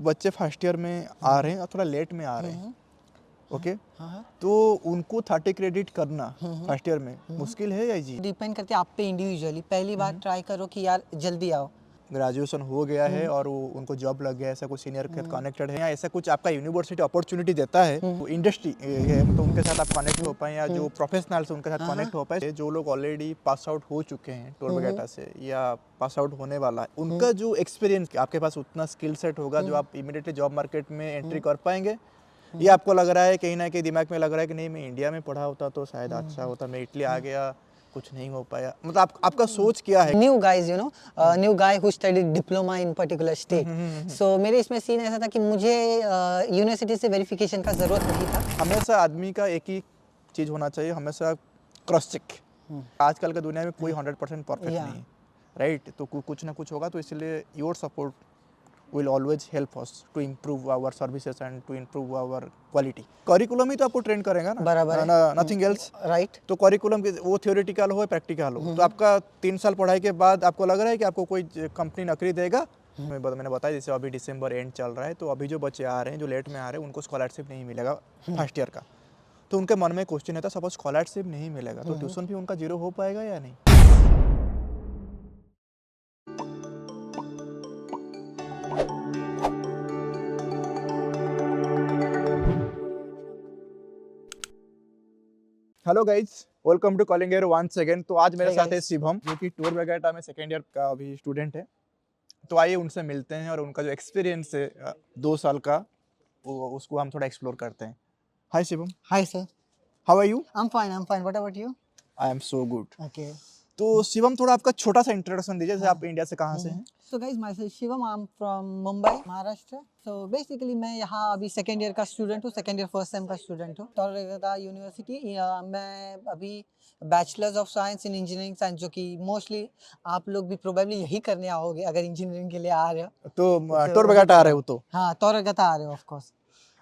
बच्चे first year में आ रहे हैं और थोड़ा लेट में आ रहे हैं, ओके, हाँ तो उनको 30 क्रेडिट करना फर्स्ट ईयर में मुश्किल है या इजी? डिपेंड करते आप पे इंडिविजुअली। पहली बार ट्राई करो कि यार जल्दी आओ। ग्रेजुएशन हो गया है और उनको जॉब लग गया, ऐसा कुछ सीनियर के कनेक्टेड है या ऐसा कुछ आपका यूनिवर्सिटी अपॉर्चुनिटी देता है तो इंडस्ट्री है तो उनके साथ आप कनेक्ट हो पाए, या जो प्रोफेशनल्स उनके साथ कनेक्ट हो पाए, जो लोग ऑलरेडी पास आउट हो चुके हैं टोल बगैटा से या पास आउट होने वाला है, उनका जो एक्सपीरियंस, आपके पास उतना स्किल सेट होगा जो आप इमीडिएटली जॉब मार्केट में एंट्री कर पाएंगे, ये आपको लग रहा है कहीं ना कहीं दिमाग में लग रहा है कि नहीं मैं इंडिया में पढ़ा होता तो शायद अच्छा होता, मैं इटली आ गया कुछ नहीं हो पाया, मतलब आपका सोच क्या है? New guys new guy who studied diploma in particular state. So मेरे इसमें सीन ऐसा था कि मुझे यूनिवर्सिटी से वेरिफिकेशन का ज़रूरत नहीं था। हमेशा आदमी का एक ही चीज़ होना चाहिए, हमेशा क्रॉस चेक। आजकल के दुनिया में कोई 100% परफेक्ट Yeah. नहीं है, राइट? तो कुछ ना कुछ होगा, तो इसलिए your support will always help us to improve our services and to improve our quality. Curriculum ही तो आपको ट्रेन करेगा ना, बराबर है। Nothing else, right. तो करिकुलम वो थियोरेटिकल हो प्रैक्टिकल हो, तो आपका 3 साल पढ़ाई के बाद आपको लग रहा है कि आपको कोई कंपनी नौकरी देगा? मैंने बताया जैसे अभी दिसंबर एंड चल रहा है, तो अभी जो बच्चे आ रहे हैं जो लेट में आ रहे हैं उनको स्कॉलरशिप नहीं मिलेगा फर्स्ट ईयर का, तो उनके मन में क्वेश्चन है था सपोज स्कॉलरशिप नहीं मिलेगा तो ट्यूशन भी उनका जीरो हो पाएगा या नहीं? Hello guys, welcome to calling air once again. तो आज मेरे Hey साथ है guys. शिवम, जो कि टूर बगैटा में सेकेंड ईयर का अभी स्टूडेंट है। तो आइए उनसे मिलते हैं और उनका जो एक्सपीरियंस है 2 साल का, उसको हम थोड़ा एक्सप्लोर करते हैं। Hi Shivam, Hi sir. How are you? I'm fine. I'm fine. What about you? I am so good. Okay. तो शिवम, थोड़ा आपका छोटा सा इंट्रोडक्शन दीजिए, जैसे आप इंडिया से कहाँ से हैं? So guys, myself Shivam. I'm from Mumbai, Maharashtra. So basically मैं यहाँ अभी सेकेंड ईयर का स्टूडेंट हूँ, सेकेंड ईयर फर्स्ट सेम का स्टूडेंट हूँ तोरगता यूनिवर्सिटी। मैं अभी bachelors of science in engineering science, जो कि मोस्टली आप लोग भी प्रोबेबली यही करने आओगे अगर इंजीनियरिंग के लिए आ रहे हो। तो टूर बगैटा आ रहे हो तो? हाँ, तोरगता आ रहे हो ऑफ कोर्स।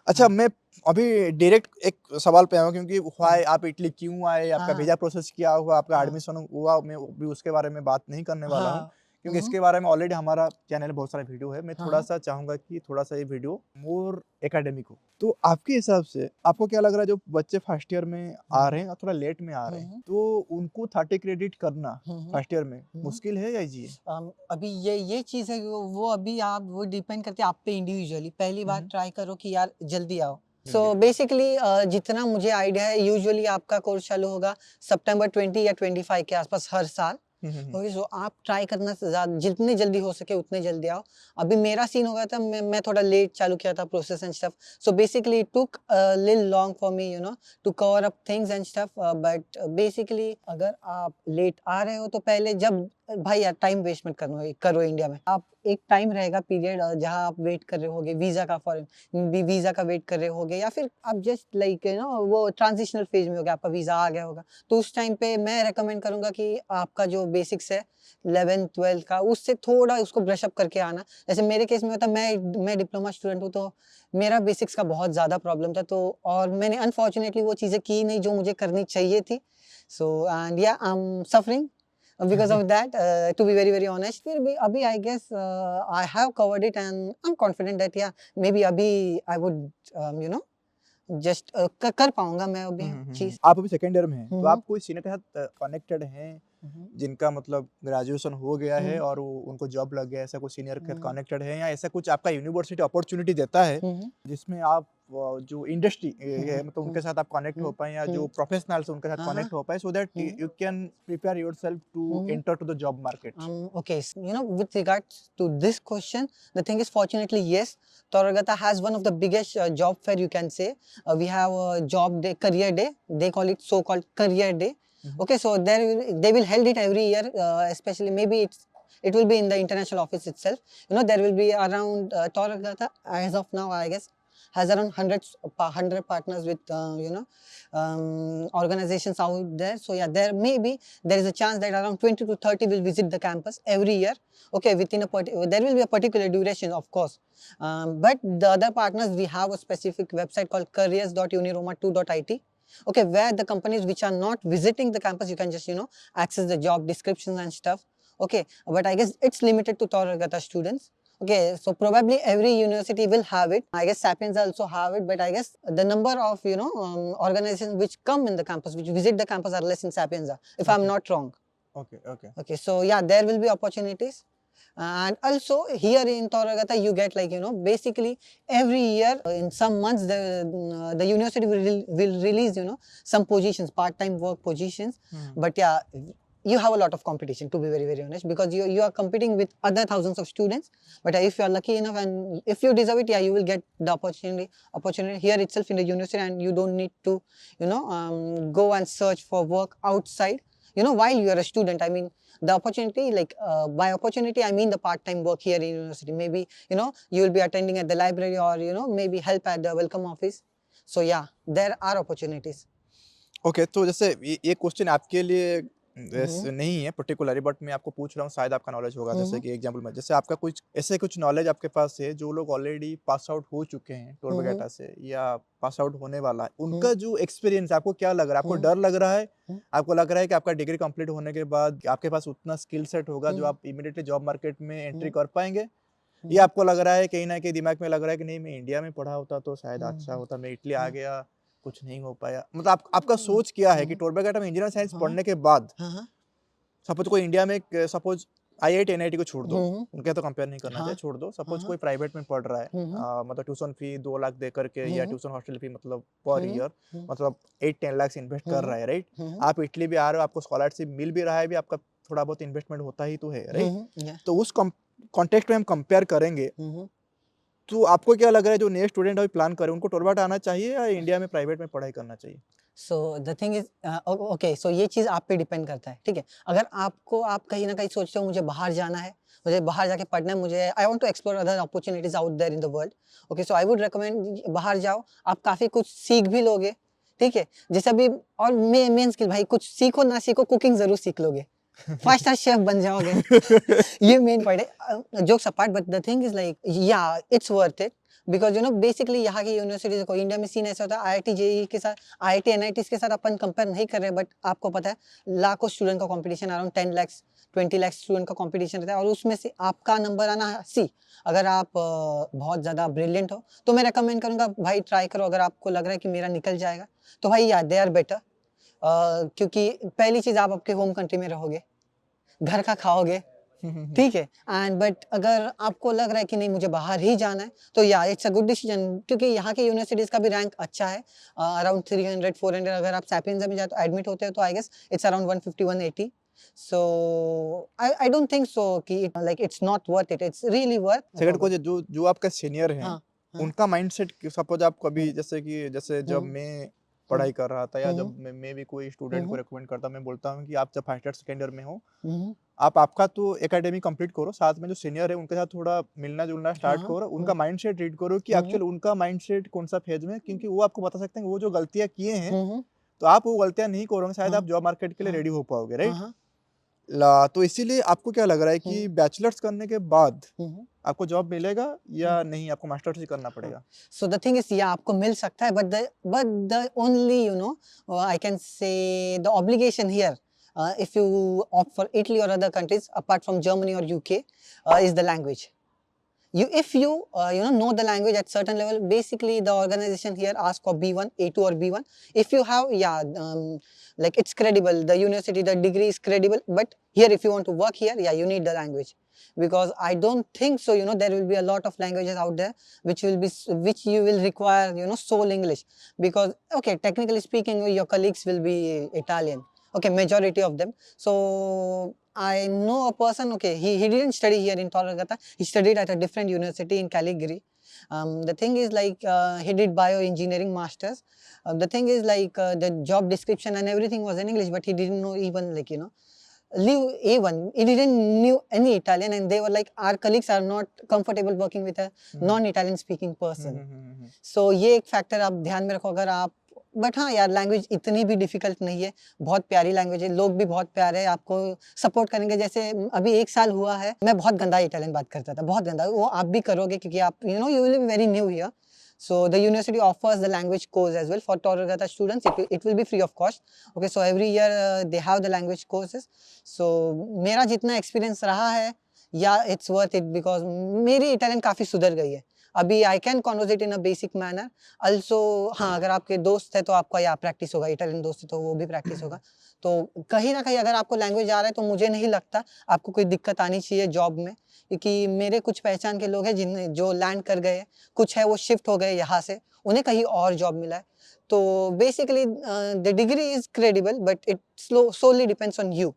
अच्छा, मैं अभी डायरेक्ट एक सवाल पे आया हूँ, क्योंकि व्हाई आप इटली क्यों आए, आपका वीजा प्रोसेस क्या हुआ, आपका एडमिशन हुआ, मैं भी उसके बारे में बात नहीं करने वाला हूँ, क्योंकि इसके बारे में ऑलरेडी हमारा चैनल में बहुत सारा वीडियो है। मैं थोड़ा सा चाहूंगा कि थोड़ा सा ये वीडियो मोर एकेडमिक हो। तो आपके हिसाब से आपको क्या लग रहा है, जो बच्चे फर्स्ट ईयर में आ रहे हैं और थोड़ा लेट में आ रहे हैं, तो उनको 30 क्रेडिट करना फर्स्ट ईयर में मुश्किल है या इजी है? अभी ये चीज़ है कि वो अभी आप वो डिपेंड करते आप पे इंडिविजुअली। पहली बार ट्राई करो कि यार जल्दी आओ। सो बेसिकली जितना मुझे आइडिया है, यूजुअली आपका कोर्स चालू होगा सितंबर 20 या 25 के आसपास हर साल। ओके, सो आप ट्राई करना जितने जल्दी हो सके उतने जल्दी आओ। अभी मेरा सीन हो गया था, मैं थोड़ा लेट चालू किया था process and stuff, so basically it took little long for me to cover up things and stuff. But basically अगर आप लेट आ रहे हो तो पहले जब भाई यार टाइम वेस्ट मत करो इंडिया में। आप एक टाइम रहेगा पीरियड जहाँ आप वेट कर रहे होगे वीजा का, फॉरेन वीजा का वेट कर रहे होगे, या फिर आप जस्ट लाइक वो ट्रांजिशनल फेज में होगा, आपका वीजा आ गया होगा, तो उस टाइम पे मैं रेकमेंड करूंगा कि आपका जो बेसिक्स है 11th 12th का, उससे थोड़ा उसको ब्रश अप करके आना। जैसे मेरे केस में होता, मैं डिप्लोमा स्टूडेंट हूँ, तो मेरा बेसिक्स का बहुत ज़्यादा प्रॉब्लम था, तो और मैंने अनफॉर्चुनेटली वो चीज़ें की नहीं जो मुझे करनी चाहिए थी। सो एंड या I am suffering because of that, to be very honest। फिर भी अभी I guess I have covered it and I'm confident that yeah maybe अभी I would just कर पाऊंगा मैं अभी चीज। आप अभी सेकेंड ईयर में हैं, तो आप कोई सीनियर के साथ कनेक्टेड हैं जिनका मतलब ग्रेजुएशन हो गया है और उनको जॉब लग गया, ऐसा कुछ सीनियर के साथ कनेक्टेड है, या ऐसा कुछ आपका यूनिवर्सिटी अपॉर्चुनिटी देता है जिसमें आप जो इंडस्ट्री है मतलब उनके साथ आप कनेक्ट हो पाए, या जो प्रोफेशनल्स उनके साथ कनेक्ट हो पाए, so that you can prepare yourself to enter to the job market? Okay, with regards to this question, the thing is, fortunately, yes, Toragata has one of the biggest job fair, you can say. We have a job day, career day. They call it so-called career day. Okay, so they will held it every year, especially maybe it will be in the international office itself. There will be around Toragata as of now, I guess, has around 100 partners with organizations out there. So yeah, there is a chance that around 20 to 30 will visit the campus every year. Okay, there will be a particular duration, of course. But the other partners, we have a specific website called careers.uniroma2.it. Okay, where the companies which are not visiting the campus, you can just access the job descriptions and stuff. Okay, but I guess it's limited to Toragata students. Okay, so probably every university will have it. I guess Sapiens also have it, but I guess the number of organizations which come in the campus, which visit the campus, are less in Sapienza, if I'm Okay. not wrong. Okay, okay. Okay, so yeah, there will be opportunities. And also here in Toragata, you get basically every year in some months the university will release some positions, part-time work positions. Hmm. But yeah, you have a lot of competition, to be very very honest, because you are competing with other thousands of students. But if you are lucky enough and if you deserve it, yeah, you will get the opportunity here itself in the university, and you don't need to go and search for work outside while you are a student. I mean, the opportunity, like by opportunity I mean the part-time work here in university. Maybe you will be attending at the library, or maybe help at the welcome office. So yeah, there are opportunities. Okay, तो जैसे ये question आपके लिए हम्म, वैसे नहीं है particularly, but मैं आपको पूछ रहा हूँ, शायद आपका नॉलेज होगा। जैसे हम्म, कि एग्जांपल में, जैसे आपका कुछ ऐसे कुछ नॉलेज आपके पास है जो लोग ऑलरेडी पास आउट हो चुके हैं हम्म, टोरबेगेटा से या पास आउट होने वाला है, हम्म, उनका जो एक्सपीरियंस आपको क्या लग रहा है? आपको डर लग रहा है? हम्म, आपको लग रहा है कि आपका डिग्री कंप्लीट होने के बाद आपके पास उतना स्किल सेट होगा जो हम्म, आप इमीडिएटली जॉब मार्केट में एंट्री हम्म, कर पाएंगे? हम्म, या आपको लग रहा है कहीं ना कहीं दिमाग में लग रहा है कि नहीं, मैं इंडिया में पढ़ा होता तो शायद अच्छा हम्म, होता, मैं इटली आ हम्म, गया, कुछ नहीं हो पाया? मतलब आपका सोच क्या है कि हम्म, टोरबेगेटा में इंजीनियरिंग साइंस हाँ, पढ़ने के बाद हाँ, सपोज कोई इंडिया में सपोज आईआईटी एनआईटी को छोड़ दो, हम्म, उनके तो कंपेयर नहीं करना चाहिए, हाँ, छोड़ दो, सपोज हाँ, कोई प्राइवेट में पढ़ रहा है, हम्म, मतलब ट्यूशन फी 2 लाख दे करके या हम्म, ट्यूशन हॉस्टल फी मतलब पर हम्म, ईयर हम्म, मतलब 8-10 लाख इन्वेस्ट कर हम्म, रहा है, राइट? हम्म, आप इटली भी आ रहे हो, आपको स्कॉलरशिप मिल भी रहा है, भी आपका थोड़ा बहुत इन्वेस्टमेंट होता ही तो है, राइट? yeah, तो उस कॉन्टेक्स्ट में हम कंपेयर करेंगे, हम्म। तो आपको क्या लग रहा है जो नए स्टूडेंट अभी प्लान करें उनको टोरबेटा आना चाहिए या इंडिया में प्राइवेट में पढ़ाई करना चाहिए? So the thing is okay, so ये चीज़ आप पे डिपेंड करता है, ठीक है। अगर आप कहीं ना कहीं सोचते हो मुझे बाहर जाना है, मुझे बाहर जाके पढ़ना है, मुझे I want to explore other opportunities out there in the world. Okay, so I would recommend बाहर जाओ, आप काफ़ी कुछ सीख भी लोगे, ठीक है। जैसे अभी और मेन स्किल भाई, कुछ सीखो ना सीखो, कुकिंग ज़रूर सीख लोगे, 5 स्टार शेफ बन जाओगे। ये मेन पॉइंट है। Jokes apart, but the thing is like yeah it's worth it, because basically यहाँ की यूनिवर्सिटीज को इंडिया में सीन ऐसा होता है, आईआईटी जेईई के साथ, आईआईटी एनआईटीज के साथ अपन कंपेयर नहीं कर रहे, बट आपको पता है लाखों स्टूडेंट का competition, around 10 lakh 20 lakh student का कंपटीशन रहता है, और उसमें से आपका नंबर आना सी, अगर आप बहुत ज़्यादा ब्रिलियंट हो तो मैं रेकमेंड करूँगा भाई ट्राई करो। अगर आपको लग रहा है कि मेरा निकल जाएगा तो भाई या दे आर बेटर, क्योंकि पहली चीज़ आप आपके होम कंट्री में रहोगे, घर का खाओगे, ठीक है। एंड बट अगर आपको लग रहा है कि नहीं मुझे बाहर ही जाना है, तो या इट्स अ गुड डिसीजन, क्योंकि यहाँ की यूनिवर्सिटीज का भी रैंक अच्छा है, अराउंड 300 400। अगर आप सैपियंजा में जाए तो एडमिट होते हो तो I guess it's around 150 180। So I don't think so कि like it's not worth it, it's really second worth. को जो जो आपका सीनियर हैं, हाँ, हाँ, उनका माइंडसेट सपोज आप कभी हम्म, जैसे जब हम्म, मैं हम्म, पढ़ाई कर रहा था या हम्म, जब मैं भी कोई स्टूडेंट को हम्म, रिकमेंड करता, मैं बोलता हूँ कि आप जब फर्स्ट ईयर सेकंड ईयर में हो, हम्म, आप आपका तो एकेडमी कंप्लीट करो, साथ में जो सीनियर है उनके साथ थोड़ा मिलना जुलना हाँ, स्टार्ट करो, उनका माइंडसेट रीड करो कि हम्म, एक्चुअल उनका माइंडसेट कौन सा फेज में है, क्योंकि वो आपको बता सकते हैं कि वो जो गलतियां किए हैं, हम्म, तो आप वो गलतियां नहीं करोगे, शायद हाँ, आप जॉब मार्केट के लिए हाँ, रेडी हो पाओगे, हाँ, राइट? हाँ, तो इसीलिए आपको क्या लग रहा है कि हम्म, बैचलर्स करने के बाद हम्म, आपको जॉब मिलेगा हम्म, या नहीं, आपको मास्टर्स ही करना हाँ। पड़ेगा? सो द थिंग इज, या आपको मिल सकता है, but the only I can say the obligation here, if you opt for Italy or other countries apart from Germany or UK, is the language. If you know the language at certain level, basically the organization here asks for B1, A2 or B1. If you have, like it's credible, the university, the degree is credible, but here if you want to work here, yeah, you need the language, because I don't think so there will be a lot of languages out there which you will require sole English, because okay, technically speaking your colleagues will be Italian, okay, majority of them. So I know a person, okay, he didn't study here in Toragata, he studied at a different university in Caligari. The thing is like he did bioengineering masters. The thing is like the job description and everything was in English, but he didn't know even like leave A1. He didn't knew any Italian, and they were like, our colleagues are not comfortable working with a non-Italian speaking person. So ये एक factor आप ध्यान में रखो अगर आप, but हाँ यार, लैंग्वेज इतनी भी डिफिकल्ट नहीं है, बहुत प्यारी लैंग्वेज है, लोग भी बहुत प्यारे हैं, आपको सपोर्ट करेंगे। जैसे अभी 1 साल हुआ है, मैं बहुत गंदा इटालियन बात करता था, बहुत गंदा, वो आप भी करोगे क्योंकि आप you will be very new here. So the university offers the language course as well for Toragata students. It will be free of cost. Okay, so every year they have the language courses. So मेरा जितना experience रहा है या it's worth it because मेरी Italian काफ़ी सुधर गई है अभी। I can conversate in a basic manner also. हाँ, अगर आपके दोस्त है तो आपका या प्रैक्टिस होगा, इटालियन दोस्त है तो वो भी प्रैक्टिस होगा। तो कहीं ना कहीं अगर आपको लैंग्वेज आ रहा है तो मुझे नहीं लगता आपको कोई दिक्कत आनी चाहिए जॉब में, क्योंकि मेरे कुछ पहचान के लोग हैं जिन जो लैंड कर गए, कुछ है वो शिफ्ट हो गए यहाँ से, उन्हें कहीं और जॉब मिला है। तो basically the degree is credible but it solely depends on you,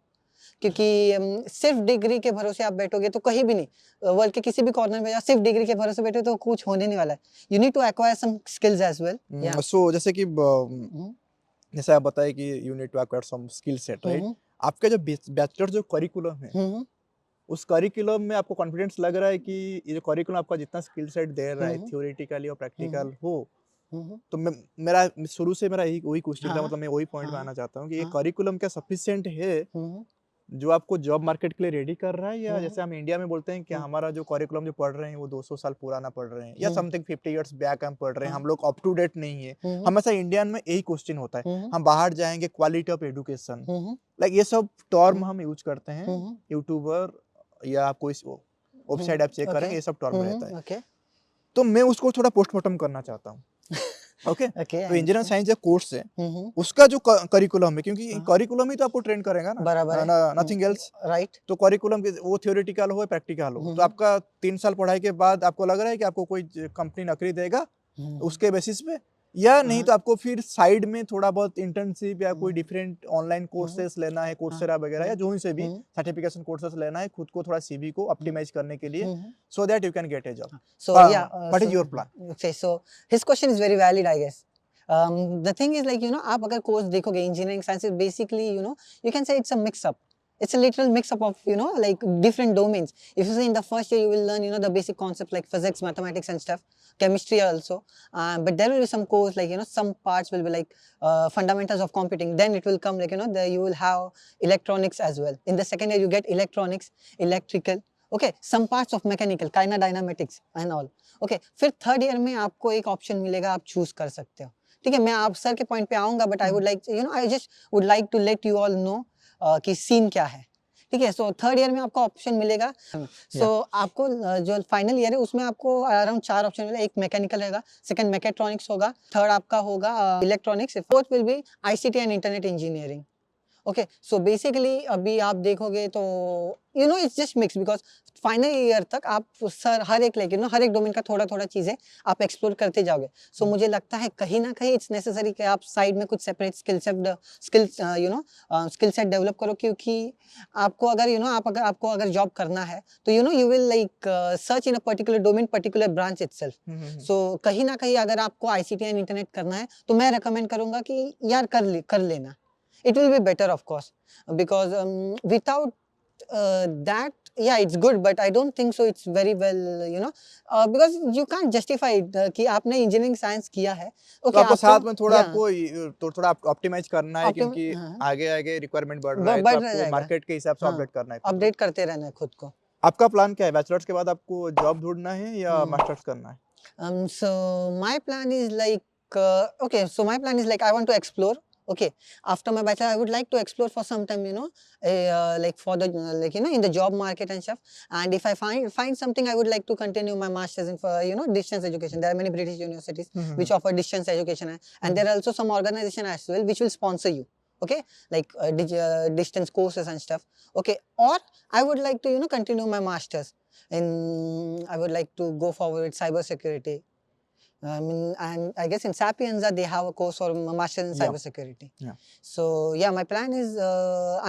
क्योंकि सिर्फ डिग्री के भरोसे आप बैठोगे तो कहीं भी नहीं, वर्ल्ड के किसी भी कॉर्नर में या सिर्फ डिग्री के भरोसे बैठे तो कुछ होने नहीं वाला है। You need to acquire some skills as well. Yeah so जैसे कि जैसे आप बताए कि you need to acquire some skill set, right? आपका जो बैचलर जो करिकुलम है, उस करिकुलम में आपको कॉन्फिडेंस लग रहा है कि ये जो करिकुलम आपका जितना स्किल सेट दे रहा है थ्योरेटिकली और प्रैक्टिकल हो, तो मेरा शुरू से मेरा यही वही क्वेश्चन था, मतलब मैं वही पॉइंट पे आना चाहता हूँ कि ये करिकुलम क्या सफिशिएंट है जो आपको जॉब मार्केट के लिए रेडी कर रहा है, या जैसे हम इंडिया में बोलते हैं कि हमारा जो करिकुलम जो पढ़ रहे हैं वो 200 साल पुराना पढ़ रहे हैं या समथिंग 50 इयर्स बैक हम पढ़ रहे हैं, हम लोग अप टू डेट नहीं है। हमेशा इंडियन में यही क्वेश्चन होता है, हम बाहर जाएंगे क्वालिटी ऑफ एजुकेशन, लाइक ये सब टर्म हम यूज करते हैं, यूट्यूबर या कोई वेबसाइट आप चेक करेंगे ये सब टर्म रहता है। तो मैं उसको थोड़ा पोस्टमार्टम करना चाहता हूँ। ओके, तो इंजीनियरिंग साइंस जो कोर्स है उसका जो करिकुलम है, क्योंकि करिकुलम ही तो आपको ट्रेन करेगा ना, बराबर नथिंग एल्स, राइट। तो करिकुलम वो थ्योरेटिकल हो प्रैक्टिकल हो, तो आपका 3 साल पढ़ाई के बाद आपको लग रहा है कि आपको कोई कंपनी नौकरी देगा उसके बेसिस पे, या नहीं तो आपको फिर साइड में थोड़ा बहुत इंटर्नशिप या कोई डिफरेंट ऑनलाइन कोर्सेस लेना है, कोर्सेरा वगैरह या जो से भी सर्टिफिकेशन कोर्सेस लेना है खुद को थोड़ा सीवी को ऑप्टिमाइज करने के लिए, so that you can get a job. So yeah, what is your plan? Okay, so his question is very valid, I guess. The thing is like, you know, आप अगर कोर्स देखोगे engineering science is basically, you know, you can say it's a mix up. It's a literal mix up of, you know, like different domains. If you say in the first year you will learn, you know, the basic concepts like physics, mathematics and stuff, chemistry also, but there will be some course like, you know, some parts will be like fundamentals of computing. Then it will come like, you know, you will have electronics as well. In the second year you get electronics, electrical, okay, some parts of mechanical, dynamics and all. Okay, फिर third year में आपको एक option मिलेगा, आप choose कर सकते हो। ठीक है, मैं आप सर के पॉइंट पे आऊंगा, but I would like, you know, I just would like to let you all know कि सीन क्या है। ठीक है, सो थर्ड ईयर में आपको ऑप्शन मिलेगा। सो आपको जो फाइनल ईयर है उसमें आपको अराउंड 4 ऑप्शन मिलेगा। एक मैकेनिकल रहेगा, सेकंड मैकेट्रॉनिक्स होगा, थर्ड आपका होगा electronics, fourth will be ICT and internet engineering. Okay, so basically अभी आप देखोगे तो you no it's just mix, because final year तक आप सर हर एक लेके, यू नो, हर एक डोमेन का थोड़ा थोड़ा चीजें आप एक्सप्लोर करते जाओगे। सो मुझे लगता है कहीं ना कहीं इट्स नेसेसरी कि आप साइड में कुछ सेपरेट स्किल सेट डेवलप करो, क्योंकि आपको अगर यू नो आपको अगर जॉब करना है तो you know you will like search in a particular domain, particular branch itself. So कहीं ना कहीं अगर आपको आईसीटी एंड इंटरनेट करना है तो मैं रेकमेंड करूंगा कि यार कर लेना। It will be better, of course, because without that, yeah, it's good, but I don't think so it's very well, you know, because you can't justify it कि आपने इंजीनियरिंग साइंस किया है। तो आपको साथ में थोड़ा आपको तो थोड़ा ऑप्टिमाइज करना है, क्योंकि आगे आगे रिक्वायरमेंट बढ़ रहा है, तो आपको मार्केट के हिसाब से अपडेट करना है, अपडेट करते रहना है खुद को। आपका प्लान क्या है? बैचलर्स के बाद आपको जॉब ढूंढना है या मास्टर्स करना है? So my plan is like okay, so my plan is like I want to explore. Okay, after my bachelor I would like to explore for some time, you know, like for the like, you know, in the job market and stuff, and if I find something I would like to continue my masters in, for, you know, distance education. There are many British universities which offer distance education, and there are also some organization as well which will sponsor you, okay, like distance courses and stuff. Okay, or I would like to, you know, continue my masters in, I would like to go forward with cyber security. And I guess in Sapienza they have a course or a master in cybersecurity. Yeah. So yeah, my plan is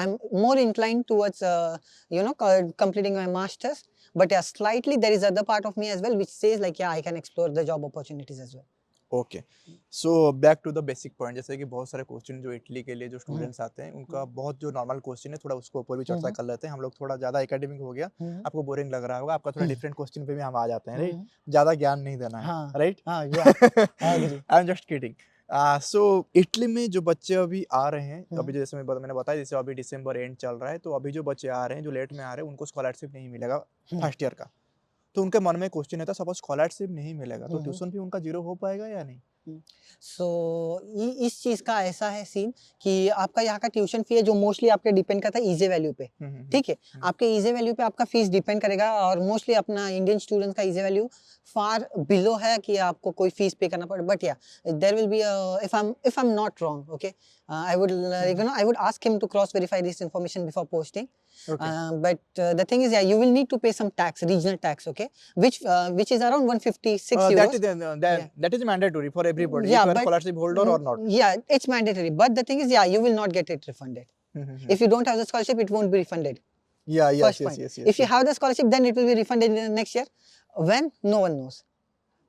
I'm more inclined towards you know, completing my masters, but yeah, slightly there is other part of me as well which says like yeah, I can explore the job opportunities as well. Okay, so back to the basic point. जैसे कि बहुत सारे question जो Italy के लिए जो students आते हैं उनका बहुत जो नॉर्मल क्वेश्चन है थोड़ा उसको ऊपर भी चर्चा कर लेते हैं हम लोग। थोड़ा ज़्यादा एकेडमिक हो गया, आपको बोरिंग लग रहा होगा, आपका थोड़ा डिफरेंट क्वेश्चन पे भी हम आ जाते हैं, राइट? ज़्यादा ज्ञान नहीं देना है, right? I am just kidding. So Italy में जो बच्चे अभी आ रहे हैं, अभी जैसे मैंने बताया, जैसे अभी दिसंबर एंड चल रहा है, तो अभी जो बच्चे आ रहे हैं जो लेट में आ रहे हैं उनको स्कॉलरशिप नहीं मिलेगा फर्स्ट ईयर का। तो उनके मन में क्वेश्चन है, सपोज स्कॉलरशिप नहीं मिलेगा तो ट्यूशन फी उनका जीरो हो पाएगा या नहीं? सो इस चीज़ का ऐसा है सीन कि आपका यहाँ का ट्यूशन फी है जो मोस्टली आपके डिपेंड करता है ईज़ी वैल्यू पे, ठीक है? आपके ईज़ी वैल्यू पे आपका फीस डिपेंड करेगा और मोस्टली अपना इंडियन स्टूडेंट्स का ईज़ी वैल्यू फार बिलो है कि आपको कोई फीस पे करना पड़े, but yeah there will be if I am not wrong, okay, I would I would ask him to cross verify this information before posting. Okay. But the thing is, yeah, you will need to pay some tax, regional tax, okay, which is around 156 euros. That is Yeah. that is mandatory for everybody. Yeah, if you are a but scholarship holder or not. Yeah, it's mandatory. But the thing is, yeah, you will not get it refunded. If you don't have the scholarship, it won't be refunded. Yeah, yes, First yes, point. yes, yes. If you have the scholarship, then it will be refunded in the next year. When? No one knows.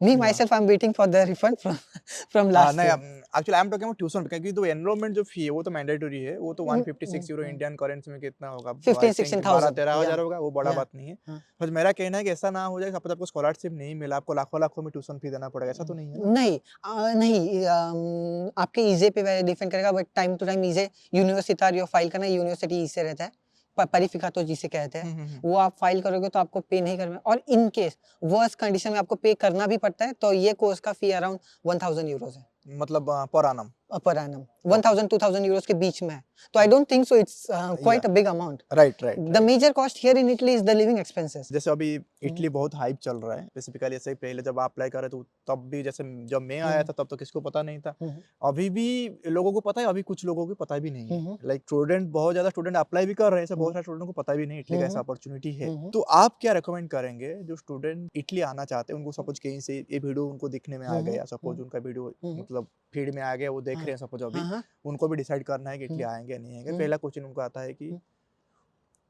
Me myself, I'm waiting for the refund from last नहीं, year. Actually I am talking about tuition क्योंकि तो enrolment जो फी है वो तो mandatory है, वो तो 156 यूरो इंडियन करेंसी में कितना होगा? 15,000-16,000 12,000-13,000 होगा, वो बड़ा Yeah. बात नहीं है. हाँ. बस मेरा कहना है कि ऐसा ना हो जाए सपोज आपको स्कॉलरशिप नहीं मिला, आपको लाखों में ट्यूशन फी देना पड़ेगा, ऐसा तो नहीं है ना? नहीं, आपके ईजे पे डिपेंड करेगा, बट टाइम टू टाइम ईजे यूनिवर्सिटारियो फाइल करना, यूनिवर्सिटी ईजे रहता है, परिफिकातो जिसे कहते हैं, वो आप फाइल करोगे तो आपको पे नहीं करना, और इन केस वर्स्ट कंडीशन में आपको पे करना भी पड़ता है, तो ये कोर्स का फी अराउंड 1000 यूरोज है मतलब पर annum. पर एनम, 1000-2000 euros के बीच में है, तो I don't think so it's quite a big amount. Right. The major cost here in Italy is the living expenses. जैसे अभी इटली बहुत हाइप चल रहा है, स्पेसिफिकली ऐसे ही पहले जब आप अप्लाई कर रहे थे तब भी, जैसे जब मैं आया था तब तो किसको पता नहीं था, अभी भी लोगों को पता है, अभी कुछ लोगों को पता भी नहीं है. लाइक स्टूडेंट, बहुत ज्यादा स्टूडेंट अप्लाई भी कर रहे हैं, ऐसे बहुत सारे स्टूडेंट को पता भी नहीं इटली का ऐसा अपॉर्चुनिटी है. तो आप क्या रिकमेंड करेंगे जो स्टूडेंट इटली आना चाहते हैं, उनको सपोज कहीं से ये वीडियो उनको दिखने में आ गया, सपोज उनका वीडियो मतलब फीड में आ गया, वो देख रहे हैं सपोज अभी, उनको भी डिसाइड करना है कि इटली आएंगे या नहीं आएंगे, पहला क्वेश्चन उनको आता है कि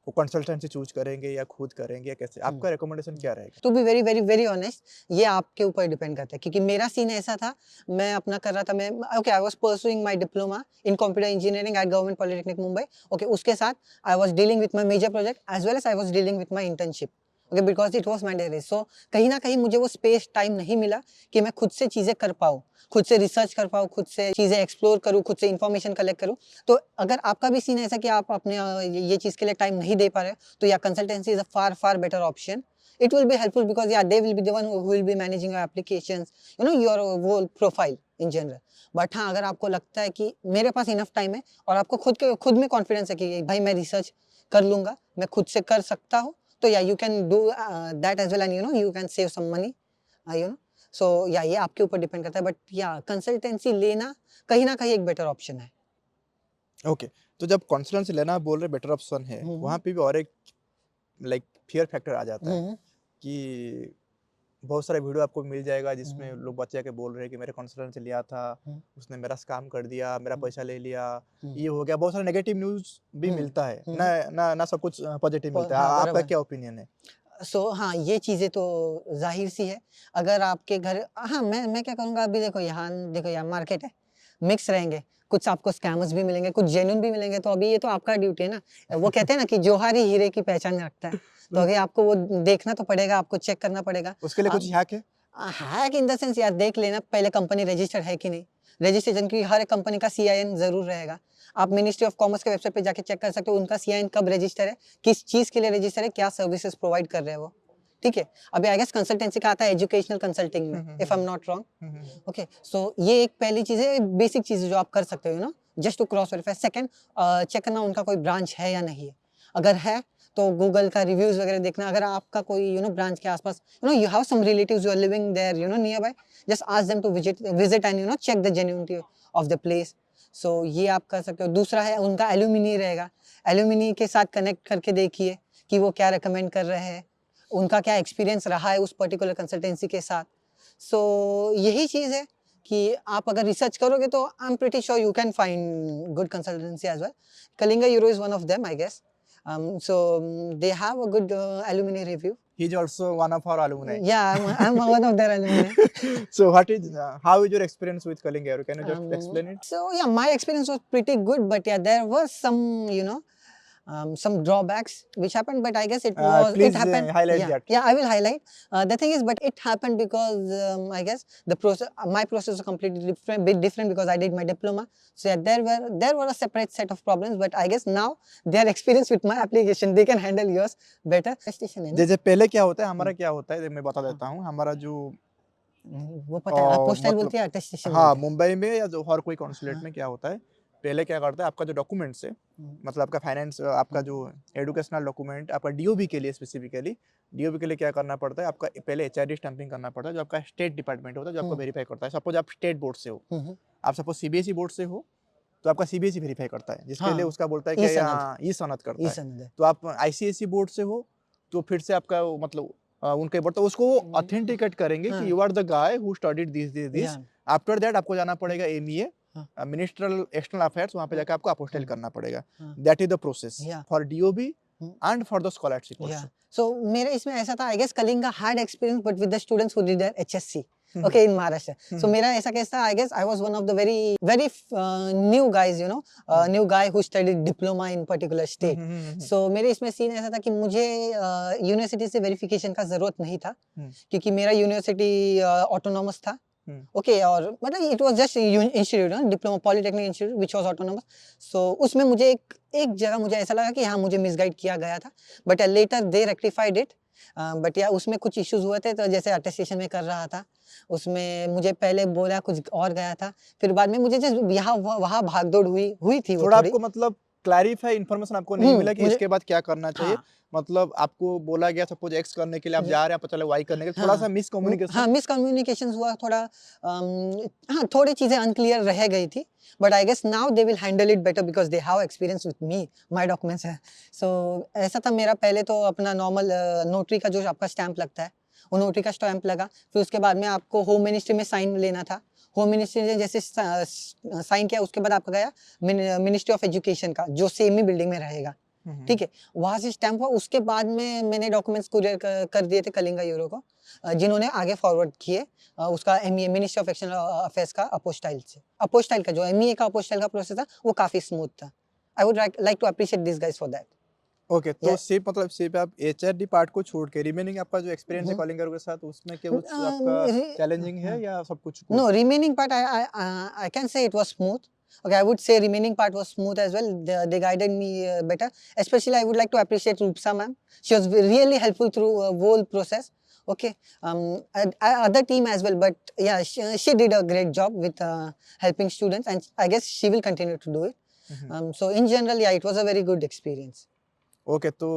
वो कंसल्टेंसी चूज करेंगे या खुद करेंगे या कैसे, आपका रिकमेंडेशन क्या रहेगा? To be very very very honest, ये आपके ऊपर डिपेंड करता है, क्योंकि मेरा सीन ऐसा था, मैं अपना कर रहा था, मैं okay, I was pursuing my diploma in computer engineering at government polytechnic Mumbai, okay, उसके साथ I was dealing with my major project as well as I was dealing with my internship, okay, because it was mandatory. So कहीं ना कहीं मुझे वो space time नहीं मिला कि मैं खुद से चीज़ें कर पाऊँ, खुद से रिसर्च कर पाऊँ, खुद से चीज़ें एक्सप्लोर करूँ, खुद से इन्फॉर्मेशन कलेक्ट करूँ. तो अगर आपका भी सीन ऐसा कि आप अपने ये चीज़ के लिए टाइम नहीं दे पा रहे, तो या consultancy is a far far better option. It will be helpful because yeah, they will be the one who will be managing your applications, you know, your whole profile in general. But हाँ, अगर आपको लगता है कि मेरे पास enough time है और आपको खुद में कॉन्फिडेंस है कि भाई मैं रिसर्च कर लूँगा, मैं खुद से कर सकता हूँ, तो yeah you can do that as well, and you know you can save some money, you know. So yeah ये आपके ऊपर डिपेंड करता है, बट या कंसल्टेंसी लेना कहीं ना कहीं एक बेटर ऑप्शन है. ओके, तो जब कंसल्टेंसी लेना बोल रहे बेटर ऑप्शन है, वहाँ पे भी और एक लाइक फियर फैक्टर आ जाता है कि बहुत सारे वीडियो आपको मिल जाएगा जिसमें लोग बच्चे के बोल रहे हैं कि मेरे कंसल्टेंसी लिया था, उसने मेरा स्कैम कर दिया, मेरा पैसा ले लिया, ये हो गया. बहुत सारा नेगेटिव न्यूज़ भी मिलता है ना सब कुछ पॉजिटिव मिलता है. आपका क्या ओपिनियन है? सो हाँ, ये चीज़ें तो जाहिर सी है. अगर आपके घर, हाँ, मैं क्या करूँगा, अभी देखो यहाँ मार्केट है, मिक्स रहेंगे, कुछ आपको स्कैमर्स भी मिलेंगे, कुछ जेन्युइन भी मिलेंगे, तो अभी ये तो आपका ड्यूटी है ना. वो कहते हैं ना कि जोहार ही हीरे की पहचान रखता है, तो अभी आपको वो देखना तो पड़ेगा, आपको चेक करना पड़ेगा. उसके लिए कुछ हैक है? हैक इन द सेंस, यार देख लेना पहले कंपनी रजिस्टर्ड है कि नहीं. रजिस्ट्रेशन की हर एक कंपनी का CIN जरूर रहेगा. आप मिनिस्ट्री ऑफ कॉमर्स के वेबसाइट पे जाके चेक कर सकते हो उनका CIN कब रजिस्टर है, किस चीज़ के लिए रजिस्टर है, क्या सर्विसेज प्रोवाइड कर रहे हैं वो. ठीक है, अभी आई गेस कंसल्टेंसी का आता है एजुकेशनल कंसल्टिंग में, if I am not wrong. Okay, so ये एक पहली चीज़ है, बेसिक चीज़ है जो आप कर सकते हो, ना, just to cross verify. Second, check करना उनका कोई ब्रांच है या नहीं है. अगर है तो गूगल का रिव्यूज वगैरह देखना. अगर आपका कोई ब्रांच के आसपास, you have some relatives who are living there, near by, just ask them to visit and check the genuineness of the place. So ये आप कर सकते हो. दूसरा है उनका एल्यूमिनी रहेगा, एल्यूमिनी के साथ कनेक्ट करके देखिए कि वो क्या रिकमेंड कर रहे हैं, उनका क्या एक्सपीरियंस रहा है उस पर्टिकुलर कंसल्टेंसी के साथ. सो यही चीज़ है कि आप अगर रिसर्च करोगे तो I am pretty sure you can find good consultancy as well. Kalinga Euro is one of them, I guess. So they have a good alumni review. He's also one of our alumni. Yeah, I'm one of their alumni. So how is your experience with Kalinga? Can you just explain it? So yeah, my experience was pretty good, but yeah, there was some drawbacks which happened, but I guess it happened. Highlight that. Yeah, I will highlight. The thing is, but it happened because I guess my process was completely bit different because I did my diploma. So yeah, there were a separate set of problems, but I guess now they are experienced with my application. They can handle yours better. जैसे पहले क्या होता है, हमारा क्या होता है, मैं बता देता हूँ. हमारा जो वो पता है, और अपोस्टाइल मतलब बोलते हैं, अटेस्टेशन हाँ, बोलते हैं। मुंबई में या जो हर कोई कॉन्सुलेट हाँ। में क्या होता है, पहले क्या करता है आपका जो डॉक्यूमेंट्स है, हुँ, मतलब आपका फाइनेंस आपका हुँ, जो एजुकेशनल डॉक्यूमेंट आपका डीओबी के लिए स्पेसिफिकली, डीओबी के लिए क्या करना पड़ता है, आपका पहले एचआरडी स्टैंपिंग करना पड़ता है, जो आपका स्टेट डिपार्टमेंट होता है, जो आपको हुँ, वेरीफाई करता है। सपोज़ आप स्टेट बोर्ड से हो, हुँ, हुँ। आप सपोज़ सीबीएसई बोर्ड से हो, तो आपका सीबीएसई वेरीफाई करता है, जिसके लिए हाँ, उसका बोलता है कि ई-सनद, ई-सनद करता है। ई-सनद है। तो आप आईसीएसई बोर्ड से हो, तो फिर से आपका वो मतलब उनके बोर्ड तो उसको वो ऑथेंटिकेट करेंगे कि हाँ, you are the guy who studied this. Yeah after that आपको जाना पड़ेगा एमईए हाँ, मिनिस्ट्रियल एक्सटर्नल अफेयर्स, वहाँ पे हाँ, जाके आपको अपोस्टाइल हाँ, करना पड़ेगा। हाँ, that is the process yeah for DOB hmm, and for the scholarship yeah also. So मेरे इसमें ऐसा था, I guess Kalinga had experience but with the students who did their HSC, hmm, hmm, okay, in Maharashtra. Hmm, so hmm, मेरा ऐसा case था, I guess I was one of the very very new guys, you know, hmm, new guy who studied diploma in particular hmm, state. हुँ, हुँ, हुँ, सो मेरे इसमें scene ऐसा था कि मुझे university से वेरिफिकेशन का जरूरत नहीं था, हुँ, क्योंकि मेरा यूनिवर्सिटी ऑटोनॉमस था। हुँ, ओके, और मतलब it was just institute, diploma polytechnic institute which was autonomous. So उसमें मुझे एक एक जगह मुझे ऐसा लगा कि हाँ, मुझे मिसगाइड किया गया था, but later they rectified it. But या उसमें कुछ इश्यूज हुए थे, तो जैसे अटेस्टेशन में कर रहा था, उसमें मुझे पहले बोला कुछ और गया था, फिर बाद में मुझे जस्ट यहाँ वहाँ भागदौड़ हुई हुई थी वो थोड़ा थोड़ी। आपको मतलब क्लैरिफाई इन्फॉर्मेशन आपको नहीं मिला कि मुझे इसके बाद क्या करना चाहिए? हाँ, मतलब आपको बोला गया सपोज़ एक्स करने के लिए आप ज जा रहे हैं, पता चला वाई करने के लिए, हाँ, थोड़ा-सा मिसकम्युनिकेशन? हाँ, मिसकम्युनिकेशंस हुआ थोड़ा। हाँ, थोड़ी चीज़ें अनक्लियर रह गई थी, but I guess now they will handle it better because they have experience with me, my documents हैं। सो ऐसा था मेरा, पहले तो अपना नॉर्मल नोटरी का जो आपका स्टैम्प लगता है, वो नोटरी का स्टैम्प लगा, फिर उसके बाद में आपको होम मिनिस्ट्री में साइन लेना था। होम मिनिस्ट्री ने जैसे साइन किया, उसके बाद आपका गया मिनिस्ट्री ऑफ एजुकेशन का, जो सेम ही बिल्डिंग में रहेगा। हुँ, हुँ, ठीक है, वहाँ से स्टैम्प हुआ, उसके बाद में मैंने डॉक्यूमेंट्स कुरियर कर दिए थे कलिंगा यूरो को, जिन्होंने आगे फॉरवर्ड किए उसका MEA ministry of external affairs का अपोस्टाइल से। अपोस्टाइल का जो एमईए का अपोस्टाइल का प्रोसेस था, वो काफ़ी स्मूथ था। I would like to appreciate this guys for that. Okay, तो या सिर्फ़ मतलब सिर्फ़ आप एचआरडी पार्ट को छोड़ के रिमेनिंग आपका जो एक्सपीरियंस है कॉलिंग के साथ, उसमें क्या कुछ आपका चैलेंजिंग है या सब कुछ No, good? remaining part I can say it was smooth. Okay, I would say remaining part was smooth as well. They guided me better. Especially, I would like to appreciate Rupsa ma'am. She was really helpful through whole process. Okay, other team as well, but yeah, she did a great job with helping students, and I guess she will continue to do it. Hmm, hmm. So in general, yeah, it was a very good experience. Okay, तो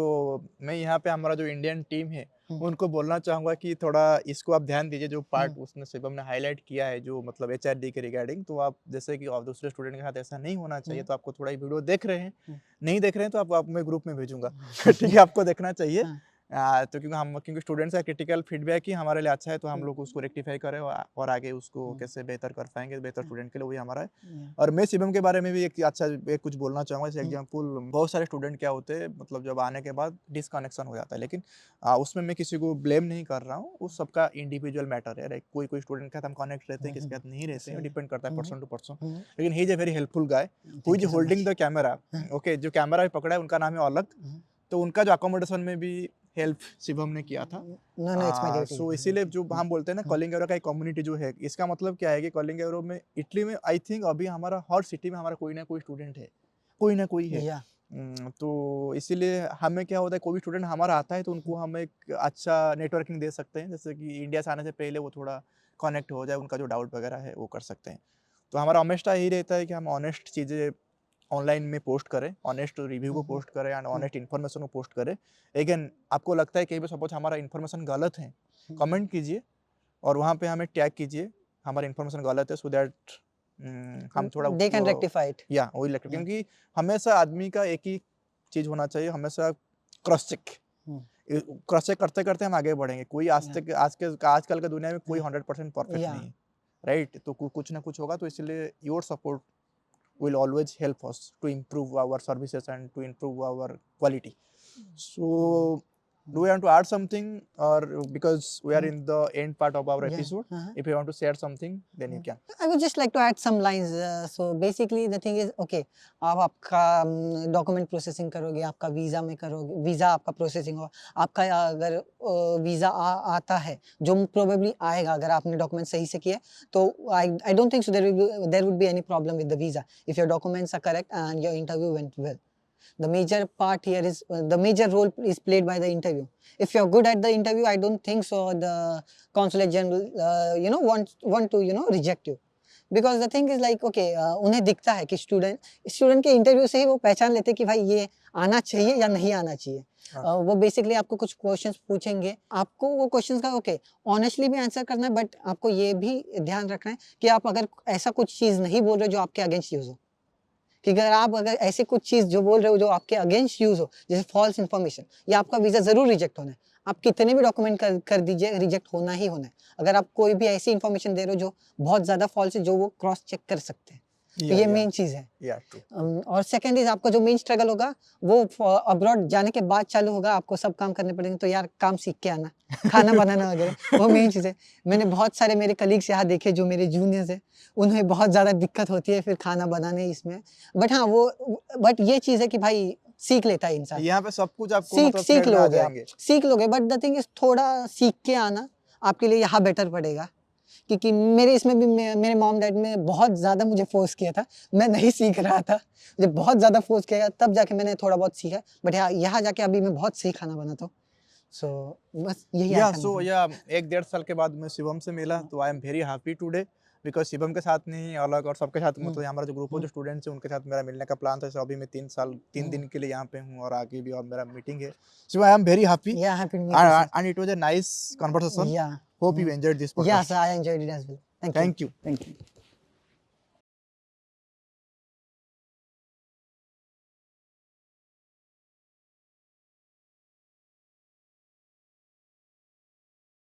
मैं यहाँ पे हमारा जो Indian team है, Hmm. उनको बोलना चाहूँगा कि थोड़ा इसको आप ध्यान दीजिए, जो Hmm. पार्ट उसने शिवम ने हाइलाइट किया है, जो मतलब एचआरडी के रिगार्डिंग, तो आप जैसे कि और दूसरे स्टूडेंट के साथ ऐसा नहीं होना चाहिए, Hmm. तो आपको थोड़ा ये वीडियो देख रहे हैं, Hmm. नहीं देख रहे हैं तो आप मैं ग्रुप में भेजूँगा। ठीक है, आपको देखना चाहिए। हाँ, तो क्योंकि स्टूडेंट्स का क्रिटिकल फीडबैक ही हमारे लिए अच्छा है, तो हम Hmm. लोग उसको रेक्टिफाई करें और आगे उसको Hmm. कैसे बेहतर कर पाएँगे, बेहतर Hmm. स्टूडेंट के लिए वही हमारा है। Yeah. और मैं शिवम के बारे में भी एक कुछ बोलना चाहूँगा, जैसे Hmm. एग्जांपल बहुत सारे स्टूडेंट क्या होते हैं, मतलब जब आने के बाद डिसकनेक्शन हो जाता है, लेकिन उसमें मैं किसी को ब्लेम नहीं कर रहा हूँ, वो सबका इंडिविजुअल मैटर है। लाइक कोई स्टूडेंट के साथ हम कनेक्ट रहते हैं, किसी के साथ नहीं रहते हैं, सही है। डिपेंड करता है Hmm. Person to person. Hmm. लेकिन he is a very helpful guy who Thank is you so holding much. The camera. हाँ, ओके, जो कैमरा भी पकड़ा है उनका नाम है औलख, हाँ। तो उनका जो अकोमोडेशन में भी हेल्प शिवम ने किया था। No, no, it's my duty. सो इसीलिए जो हम बोलते हैं ना, हाँ, कलिंग एरो का एक कम्युनिटी जो है, इसका मतलब क्या है कि कलिंग एरो में इटली में आई थिंक अभी हमारा हर सिटी में हमारा कोई ना कोई स्टूडेंट है, कोई ना कोई है। yeah. तो इसीलिए हमें क्या होता है, कोई भी स्टूडेंट हमारा आता है तो उनको हम एक अच्छा नेटवर्किंग दे सकते हैं, जैसे कि इंडिया से आने से पहले वो थोड़ा कनेक्ट हो जाए, उनका जो डाउट वगैरह है वो कर सकते हैं। तो हमारा हमेशा यही रहता है कि हम ऑनेस्ट चीज़ें ऑनलाइन में पोस्ट करें, ऑनेस्ट रिव्यू को पोस्ट करें एंड ऑनेस्ट इन्फॉर्मेशन को पोस्ट करें। अगेन आपको लगता है कहीं भी सपोज हमारा इन्फॉर्मेशन गलत है, कमेंट कीजिए और वहाँ पे हमें टैग कीजिए, हमारी इन्फॉर्मेशन गलत है, सो दैट हम थोड़ा They can rectify it. या वही लगता है, Yeah. क्योंकि हमेशा आदमी का एक ही चीज़ होना चाहिए, हमेशा cross check. Hmm. Cross check करते-करते हम आगे बढ़ेंगे। कोई आज Yeah. तक आजकल के दुनिया में कोई Yeah. 100% perfect Yeah. नहीं है, राइट? तो कुछ ना कुछ होगा, तो इसलिए your support will always help us to improve our services and to improve our quality. So, do you want to add something, or because we are in the end part of our Yeah. episode, Uh-huh. if you want to share something, then you can. I would just like to add some lines. So basically the thing is, okay, आप आपका document processing करोगे, आपका visa में करोगे, visa आपका processing होगा, आपका अगर वीज़ा आता है, जो प्रोबेबली आएगा अगर आपने डॉक्यूमेंट सही से किए, तो I don't think so there would be any problem with the visa if your documents are correct and your interview went well. The major part here is the major role is played by the interview. If you're good at the interview, I don't think so the consulate general want to reject you. Because the thing is like okay, उन्हें दिखता है कि student के interview से ही वो पहचान लेते हैं कि भाई ये आना चाहिए या नहीं आना चाहिए। वो बेसिकली आपको कुछ क्वेश्चंस पूछेंगे, आपको वो क्वेश्चंस का ओके ऑनेस्टली भी आंसर करना है, बट आपको ये भी ध्यान रखना है कि आप अगर ऐसा कुछ चीज़ नहीं बोल रहे जो आपके अगेंस्ट यूज़ हो, कि अगर ऐसे कुछ चीज़ जो बोल रहे हो जो आपके अगेंस्ट यूज़ हो, जैसे फॉल्स इन्फॉर्मेशन, या आपका वीज़ा ज़रूर रिजेक्ट होना है। आप कितने भी डॉक्यूमेंट कर दीजिए, रिजेक्ट होना ही होना है। अगर आप कोई भी ऐसी इन्फॉर्मेशन दे रहे हो जो बहुत ज़्यादा फॉल्स है, जो वो क्रॉस चेक कर सकते हैं, तो ये मेन चीज़ है। और सेकंड इज आपका जो मेन स्ट्रगल होगा वो अब्रॉड जाने के बाद चालू होगा। आपको सब काम करने पड़ेंगे, तो यार काम सीख के आना, खाना बनाना वगैरह, वो मेन चीज़ है। मैंने बहुत सारे मेरे कलीग्स यहाँ देखे जो मेरे जूनियर्स हैं, उन्हें बहुत ज़्यादा दिक्कत होती है फिर खाना बनाने इसमें। बट हाँ बट ये चीज़ है कि भाई सीख लेता है इंसान। यहाँ पे सब कुछ आपको सीख लोगे आप, सीख लोगे। बट द थिंग इज थोड़ा सीख के आना आपके लिए यहाँ बेटर पड़ेगा, क्योंकि मेरे इसमें भी मेरे मॉम डैड में बहुत ज़्यादा मुझे फोर्स किया था, मैं नहीं सीख रहा था, मुझे बहुत ज़्यादा फोर्स किया, तब जाके मैंने थोड़ा बहुत सीखा। बट यहाँ जाके अभी मैं बहुत सही खाना बनाता हूँ। सो बस यही एक 1.5 साल के बाद मैं शिवम से मिला, तो I am very happy today, because Shivam के साथ नहीं अलग और सबके साथ, मतलब हमारा जो ग्रुप ऑफ जो स्टूडेंट्स हैं उनके साथ मेरा मिलने का प्लान था। अभी मैं 3 दिन के लिए यहाँ पे हूँ और आगे भी और मेरा मीटिंग है। So I am very happy and it was a nice conversation. Hope you enjoyed this podcast. Yes, I enjoyed it as well. Thank you.